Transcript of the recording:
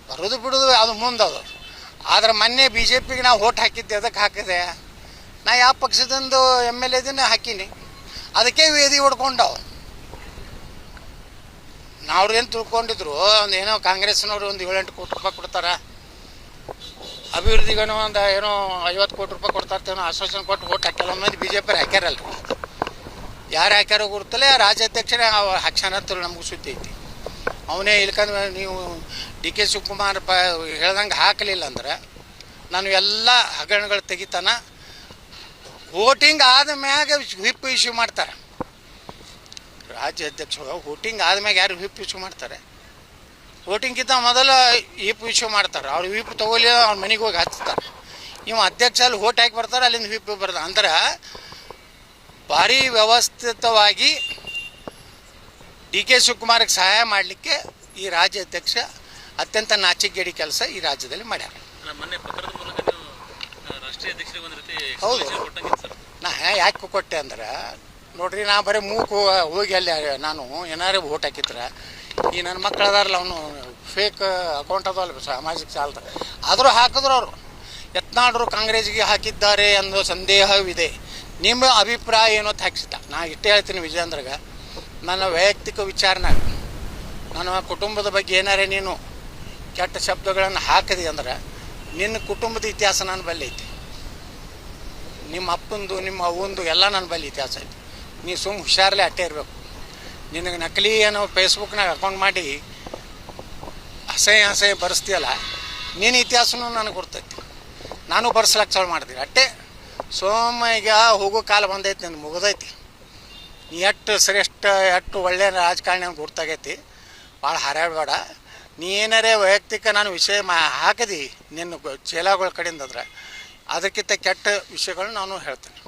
ಬರೋದು ಬಿಡೋದು ಅದು ಮುಂದದು. ಆದ್ರೆ ಮೊನ್ನೆ BJPಗೆ ನಾವು ಓಟ್ ಹಾಕಿದ್ದೆ. ಅದಕ್ಕೆ ಹಾಕಿದೆ, ನಾ ಯಾವ ಪಕ್ಷದಂದು MLA ಇದನ್ನ ಹಾಕೀನಿ, ಅದಕ್ಕೆ ವೇದಿ ಹೊಡ್ಕೊಂಡವು. ನಾವು ಏನು ತಿಳ್ಕೊಂಡಿದ್ರು, ಒಂದು ಏನೋ ಕಾಂಗ್ರೆಸ್ನವ್ರು ಒಂದು 7-8 ಕೋಟಿ ರೂಪಾಯಿ ಕೊಡ್ತಾರೆ, ಅಭಿವೃದ್ಧಿಗೇನೋ ಒಂದು ಏನೋ 50 ಕೋಟಿ ರೂಪಾಯಿ ಕೊಡ್ತಾರ್ತೇನೋ ಆಶ್ವಾಸನೆ ಕೊಟ್ಟು ಓಟ್ ಹಾಕ್ಯಲ್ಲ. ಮಂದಿ BJP ಹಾಕ್ಯಾರಲ್ಲ, ಯಾರು ಹಾಕ್ಯಾರೋ ಗುರುತಲ್ಲೇ ರಾಜ್ಯಾಧ್ಯಕ್ಷರೇ ಹಾಕ್ಸಾನತ್ತಲ್ಲ. ನಮಗೂ ಸುದ್ದಿ ಐತಿ. ಅವನೇ ಇಲ್ಕಂದ್ರೆ ನೀವು DK ಶಿವಕುಮಾರ್ ಹೇಳ್ದಂಗೆ ಹಾಕಲಿಲ್ಲ ಅಂದ್ರೆ ನಾನು ಎಲ್ಲ ಹಗರಣಗಳು ತೆಗಿತಾನ. ವೋಟಿಂಗ್ ಆದ ಮ್ಯಾಗ ವಿಪ್ ಇಶ್ಯೂ ಮಾಡ್ತಾರೆ ರಾಜ್ಯಾಧ್ಯಕ್ಷರು. ವೋಟಿಂಗ್ ಆದ್ಮ್ಯಾಗ ಯಾರು ವಿಪ್ ಇಶ್ಯೂ ಮಾಡ್ತಾರೆ? ವೋಟಿಂಗ್ಗಿಂತ ಮೊದಲು ವಿಪ್ ಇಶ್ಯೂ ಮಾಡ್ತಾರೆ. ಅವ್ರು ವಿಪ್ ತೊಗೊಲಿ, ಅವ್ರ ಮನೆಗೆ ಹೋಗಿ ಹಚ್ತಾರೆ. ಇವು ಅಧ್ಯಕ್ಷ ಅಲ್ಲಿ ಓಟ್ ಹಾಕಿ ಬರ್ತಾರೆ, ಅಲ್ಲಿಂದ ವಿಪ್ ಬರ್ತಾರೆ. ಅಂದ್ರೆ ಭಾರಿ ವ್ಯವಸ್ಥಿತವಾಗಿ DK ಶಿವಕುಮಾರ್ಗೆ ಸಹಾಯ ಮಾಡಲಿಕ್ಕೆ ಈ ರಾಜ್ಯಾಧ್ಯಕ್ಷ ಅತ್ಯಂತ ನಾಚಿಕೆಗೇಡಿ ಕೆಲಸ ಈ ರಾಜ್ಯದಲ್ಲಿ ಮಾಡ್ಯಾರ. ಹೌದು, ನಾ ಯಾಕೆ ಕೊಟ್ಟೆ ಅಂದ್ರೆ ನೋಡ್ರಿ, ನಾ ಬರೀ ಹೋಗಿ ಅಲ್ಲಿ ನಾನು ಏನಾರು ಓಟ್ ಹಾಕಿದ್ರೆ ಈ ನನ್ನ ಮಕ್ಕಳು ಅದಾರಲ್ಲ, ಅವನು ಫೇಕ್ ಅಕೌಂಟ್ ಅದಲ್ಲ ಸಾಮಾಜಿಕ ಜಾಲದ, ಆದರೂ ಹಾಕಿದ್ರು ಅವರು. ಯತ್ನಾಳರು ಕಾಂಗ್ರೆಸ್ಗೆ ಹಾಕಿದ್ದಾರೆ ಅನ್ನೋ ಸಂದೇಹವಿದೆ. ನಿಮ್ಮ ಅಭಿಪ್ರಾಯ ಏನೋ ಹಾಕಿಸಿದ್ದ. ನಾ ಇಷ್ಟೇ ಹೇಳ್ತೀನಿ ವಿಜಯೇಂದ್ರಗೆ, ನನ್ನ ವೈಯಕ್ತಿಕ ವಿಚಾರನಾಗ ನನ್ನ ಕುಟುಂಬದ ಬಗ್ಗೆ ಏನಾರೇ ನೀನು ಕೆಟ್ಟ ಶಬ್ದಗಳನ್ನು ಹಾಕಿದೆ ಅಂದ್ರೆ ನಿನ್ನ ಕುಟುಂಬದ ಇತಿಹಾಸ ನನ್ನ ಬಳಿ ಐತಿ. ನಿಮ್ಮ ಅಪ್ಪಂದು ನಿಮ್ಮ ಅವ್ವಂದು ಎಲ್ಲ ನನ್ನ ಬಳಿ ಇತಿಹಾಸ ಐತಿ. ನೀ ಸುಮ್ಮ ಹುಷಾರಲ್ಲೇ ಅಟ್ಟೆ ಇರಬೇಕು. ನಿನಗೆ ನಕಲಿ ಏನೋ ಫೇಸ್ಬುಕ್ನಾಗ ಅಕೌಂಟ್ ಮಾಡಿ ಅಸಹ್ಯ ಬರೆಸ್ತೀಯಲ್ಲ, ನಿನ್ನ ಇತಿಹಾಸನೂ ನನಗೆ ಗೊತ್ತೈತಿ. ನಾನು ಬರ್ಸ್ಲಾಕ ಚಾಲು ಮಾಡ್ತೀನಿ ಅಟ್ಟೆ. ಈಗ ಹೋಗೋ ಕಾಲ ಬಂದೈತಿ, ನಿನ್ನ ಮುಗಿದೈತಿ. ನೀ ಎಷ್ಟು ಶ್ರೇಷ್ಠ ಎಷ್ಟು ಒಳ್ಳೆಯ ರಾಜಕಾರಣಿ ಅಂತ ಗುರ್ತಾಗೈತಿ. ಭಾಳ ಹಾರಾಡಬೇಡ. ನೀ ಏನಾರೇ ವೈಯಕ್ತಿಕ ನಾನು ವಿಷಯ ಹಾಕಿದಿ ನಿನ್ನ ಚೇಲಾಗಳ ಕಡೆಯಿಂದ, ಅದಕ್ಕಿಂತ ಕೆಟ್ಟ ವಿಷಯಗಳನ್ನ ನಾನು ಹೇಳ್ತೀನಿ.